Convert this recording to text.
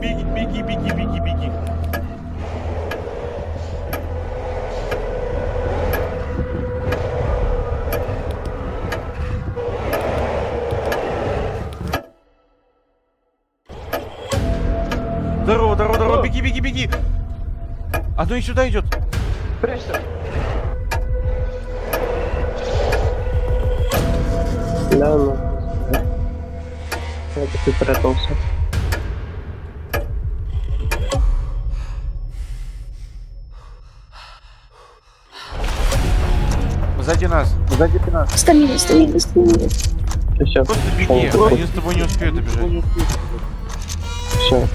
беги, беги, беги, беги. Здорово, здорово, здорово, беги, беги, беги. Оно и сюда идет. Прячься. Да, ну. Это ты прятался. Сзади нас. Стамина. Сейчас. Просто беги, они с тобой не успеют добежать. Все.